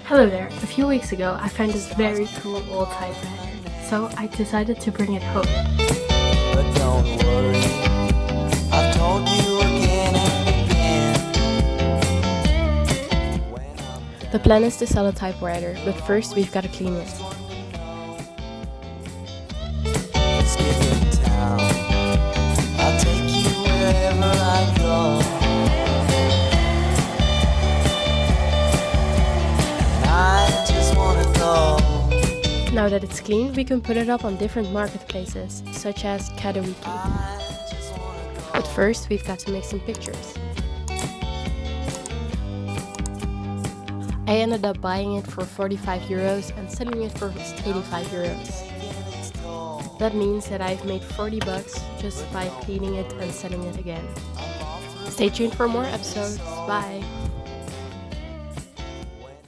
Hello there. A few weeks ago, I found this very cool old typewriter, so I decided to bring it home. But don't worry, I've told you again and again. The plan is to sell a typewriter, but first we've got to clean it. Skip town, I'll take you wherever I go. And I just wanna go. Now that it's clean, we can put it up on different marketplaces, such as Katawiki. I just wanna go. But first, we've got to make some pictures. I ended up buying it for 45 euros and selling it for 85 euros. That means that I've made 40 bucks just by cleaning it and selling it again. Stay tuned for more episodes. Bye!